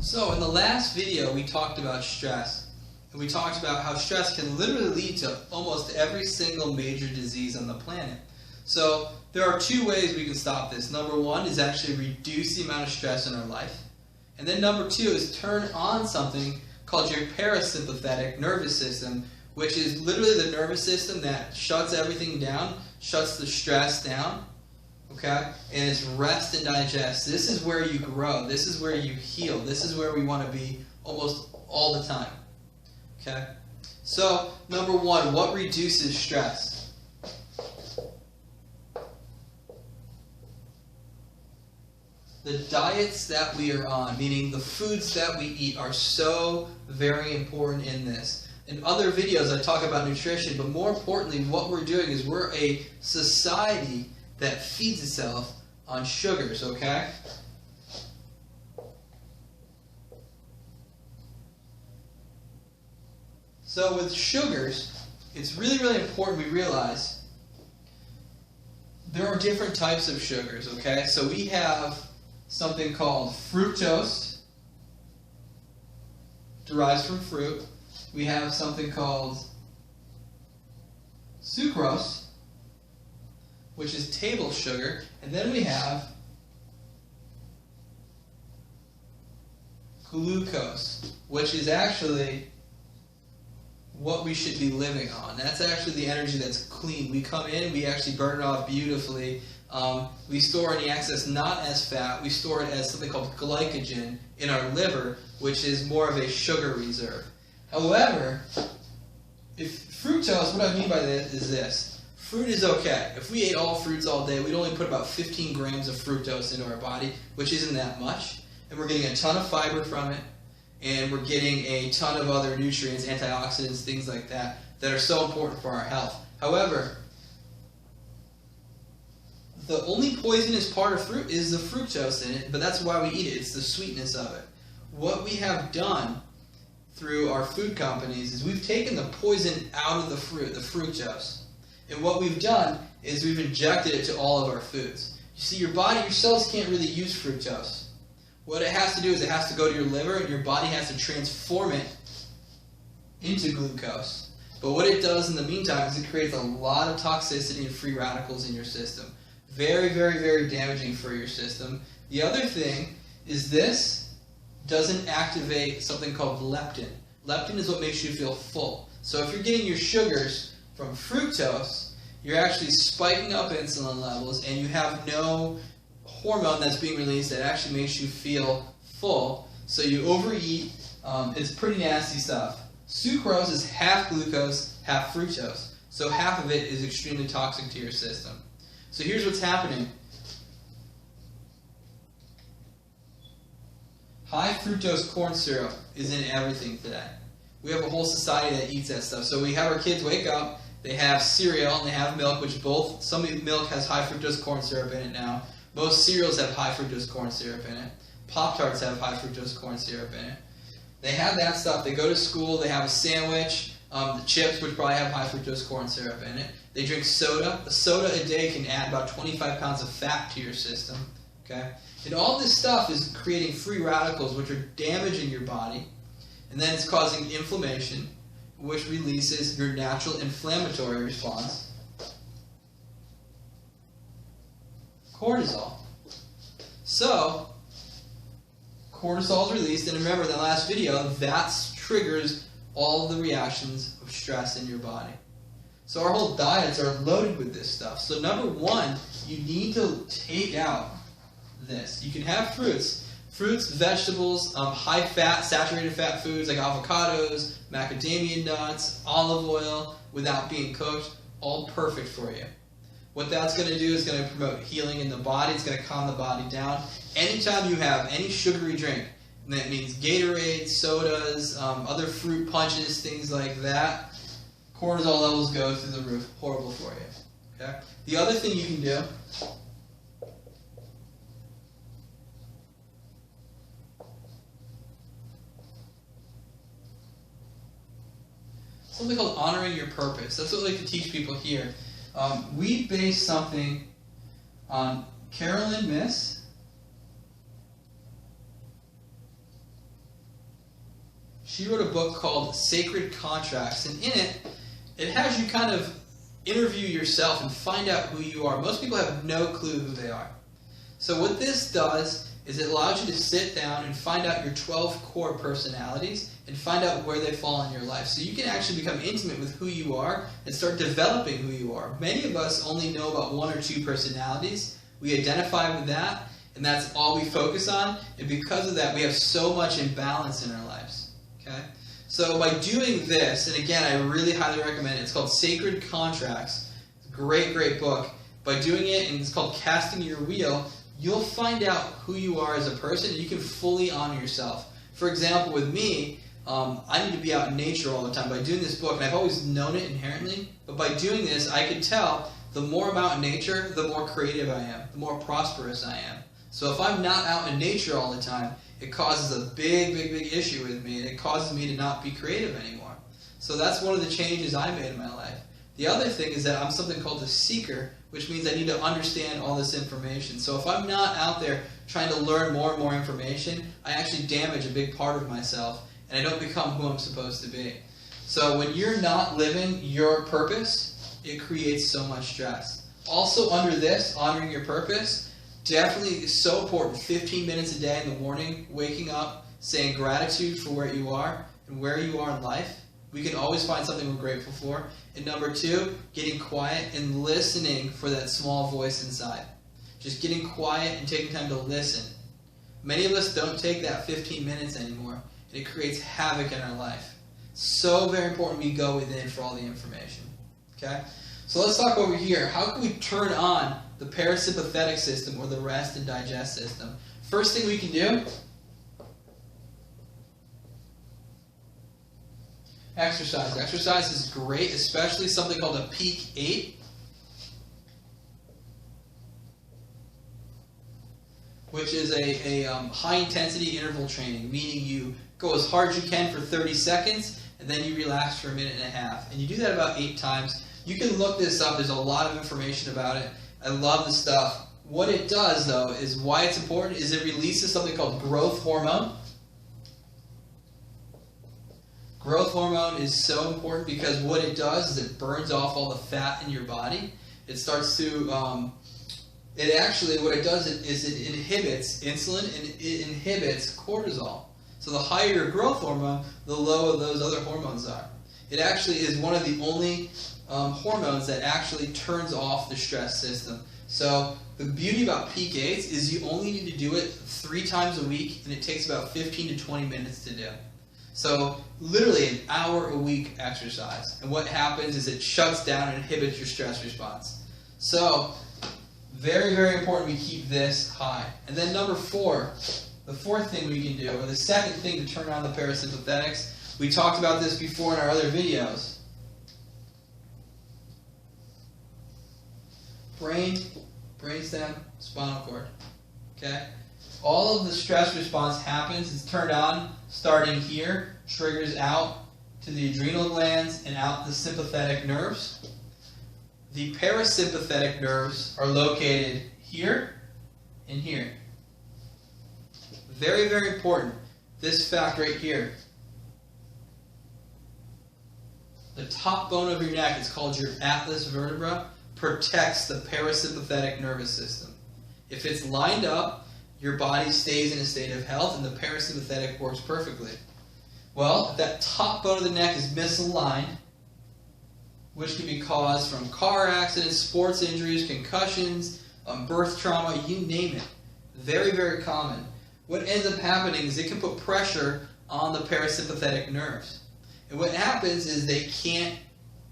So in the last video we talked about stress, and we talked about how stress can literally lead to almost every single major disease on the planet. So there are two ways we can stop this. Number one is actually reduce the amount of stress in our life. And then number two is turn on something called your parasympathetic nervous system, which is literally the nervous system that shuts everything down, shuts the stress down, okay? And it's rest and digest. This is where you grow. This is where you heal. This is where we want to be almost all the time, okay? So, number one, what reduces stress? The diets that we are on, meaning the foods that we eat, are so very important in this. In other videos I talk about nutrition, but more importantly what we're doing is we're a society that feeds itself on sugars, okay? So with sugars, it's really, really important we realize there are different types of sugars, okay? So we have something called fructose, derives from fruit. We have something called sucrose, which is table sugar. And then we have glucose, which is actually what we should be living on. That's actually the energy that's clean. We come in, we actually burn it off beautifully. We store any excess not as fat. We store it as something called glycogen in our liver, which is more of a sugar reserve. However, if fructose, what I mean by this is this. Fruit is okay. If we ate all fruits all day, we'd only put about 15 grams of fructose into our body, which isn't that much. And we're getting a ton of fiber from it, and we're getting a ton of other nutrients, antioxidants, things like that, that are so important for our health. However, the only poisonous part of fruit is the fructose in it, but that's why we eat it. It's the sweetness of it. What we have done through our food companies is we've taken the poison out of the fruit, the fructose. And what we've done is we've injected it to all of our foods. You see, your body, your cells can't really use fructose. What it has to do is it has to go to your liver, and your body has to transform it into glucose. But what it does in the meantime is it creates a lot of toxicity and free radicals in your system. Very, very, very damaging for your system. The other thing is this doesn't activate something called leptin. Leptin is what makes you feel full. So if you're getting your sugars from fructose, you're actually spiking up insulin levels, and you have no hormone that's being released that actually makes you feel full. So you overeat. It's pretty nasty stuff. Sucrose is half glucose, half fructose. So half of it is extremely toxic to your system. So here's what's happening. High fructose corn syrup is in everything today. We have a whole society that eats that stuff. So we have our kids wake up, they have cereal and they have milk, which some milk has high fructose corn syrup in it now. Most cereals have high fructose corn syrup in it. Pop-Tarts have high fructose corn syrup in it. They have that stuff. They go to school, they have a sandwich, the chips, which probably have high fructose corn syrup in it. They drink soda. A soda a day can add about 25 pounds of fat to your system. Okay? And all this stuff is creating free radicals, which are damaging your body. And then it's causing inflammation, which releases your natural inflammatory response. Cortisol. So, cortisol is released, and remember in the last video, that triggers all the reactions of stress in your body. So our whole diets are loaded with this stuff. So number one, you need to take out this. You can have fruits, vegetables, high-fat, saturated fat foods like avocados, macadamia nuts, olive oil, without being cooked, all perfect for you. What that's going to do is going to promote healing in the body. It's going to calm the body down. Anytime you have any sugary drink, and that means Gatorade, sodas, other fruit punches, things like that, cortisol levels go through the roof. Horrible for you. Okay? The other thing you can do something called honoring your purpose. That's what we like to teach people here. We base something on Carolyn Miss She wrote a book called Sacred Contracts, and in it, it has you kind of interview yourself and find out who you are. Most people have no clue who they are. So what this does is it allows you to sit down and find out your 12 core personalities and find out where they fall in your life. So you can actually become intimate with who you are and start developing who you are. Many of us only know about 1 or 2 personalities. We identify with that, and that's all we focus on. And because of that, we have so much imbalance in our lives. Okay? So by doing this, and again, I really highly recommend it. It's called Sacred Contracts. It's a great, great book. By doing it, and it's called Casting Your Wheel, you'll find out who you are as a person, and you can fully honor yourself. For example, with me, I need to be out in nature all the time. By doing this book, and I've always known it inherently, but by doing this, I can tell the more I'm out in nature, the more creative I am, the more prosperous I am. So if I'm not out in nature all the time, it causes a big, big, big issue with me, and it causes me to not be creative anymore. So that's one of the changes I made in my life. The other thing is that I'm something called a seeker, which means I need to understand all this information. So if I'm not out there trying to learn more and more information, I actually damage a big part of myself, and I don't become who I'm supposed to be. So when you're not living your purpose, it creates so much stress. Also under this, honoring your purpose, definitely is so important. 15 minutes a day in the morning, waking up, saying gratitude for where you are and where you are in life. We can always find something we're grateful for. And number 2, getting quiet and listening for that small voice inside. Just getting quiet and taking time to listen. Many of us don't take that 15 minutes anymore, and it creates havoc in our life. So very important we go within for all the information. Okay? So let's talk over here. How can we turn on the parasympathetic system or the rest and digest system? First thing we can do, exercise. Exercise is great, especially something called a peak 8, which is a high-intensity interval training, meaning you go as hard as you can for 30 seconds, and then you relax for 1.5 minutes. And you do that about 8 times. You can look this up. There's a lot of information about it. I love the stuff. What it does, though, is why it's important, is it releases something called growth hormone. Growth hormone is so important because what it does is it burns off all the fat in your body. It starts to, it actually, what it does is it inhibits insulin and it inhibits cortisol. So the higher your growth hormone, the lower those other hormones are. It actually is one of the only hormones that actually turns off the stress system. So the beauty about peak 8s is you only need to do it 3 times a week, and it takes about 15 to 20 minutes to do. So literally an hour a week exercise. And what happens is it shuts down and inhibits your stress response. So very, very important we keep this high. And then number 4, the 4th thing we can do, or the 2nd thing to turn on the parasympathetics, we talked about this before in our other videos. Brainstem, spinal cord. Okay? All of the stress response happens, it's turned on starting here, triggers out to the adrenal glands and out the sympathetic nerves. The parasympathetic nerves are located here and here. Very, very important. This fact right here. The top bone of your neck is called your atlas vertebra, protects the parasympathetic nervous system. If it's lined up, your body stays in a state of health and the parasympathetic works perfectly. Well, if that top bone of the neck is misaligned, which can be caused from car accidents, sports injuries, concussions, birth trauma, you name it. Very, very common. What ends up happening is it can put pressure on the parasympathetic nerves. And what happens is they can't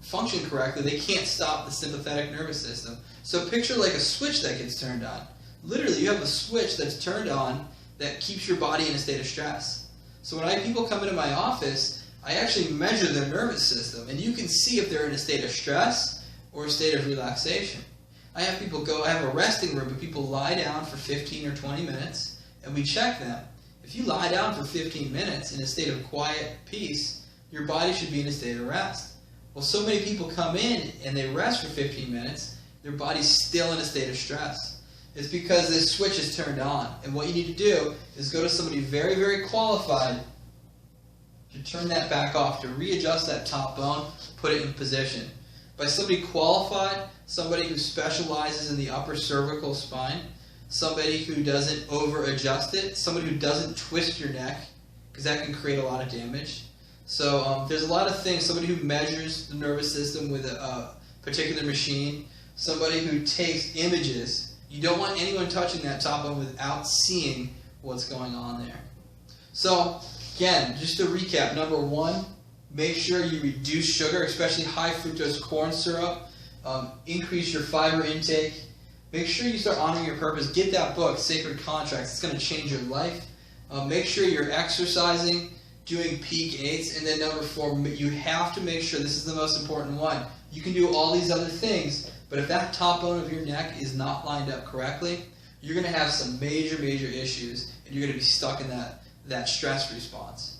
function correctly. They can't stop the sympathetic nervous system. So picture like a switch that gets turned on. Literally, you have a switch that's turned on that keeps your body in a state of stress. So when people come into my office, I actually measure their nervous system, and you can see if they're in a state of stress or a state of relaxation. I have people go, I have a resting room, but people lie down for 15 or 20 minutes, and we check them. If you lie down for 15 minutes in a state of quiet peace, your body should be in a state of rest. Well, so many people come in and they rest for 15 minutes, their body's still in a state of stress. It's because this switch is turned on. And what you need to do is go to somebody very, very qualified to turn that back off, to readjust that top bone, put it in position. By somebody qualified, somebody who specializes in the upper cervical spine, somebody who doesn't over adjust it, somebody who doesn't twist your neck, because that can create a lot of damage. So there's a lot of things, somebody who measures the nervous system with a particular machine, somebody who takes images. You don't want anyone touching that top bone without seeing what's going on there. So again, just to recap, number one, make sure you reduce sugar, especially high fructose corn syrup. Increase your fiber intake. Make sure you start honoring your purpose. Get that book, Sacred Contracts. It's going to change your life. Make sure you're exercising, doing peak eights. And then number four, you have to make sure, this is the most important one, you can do all these other things, but if that top bone of your neck is not lined up correctly, you're going to have some major issues, and you're going to be stuck in that stress response.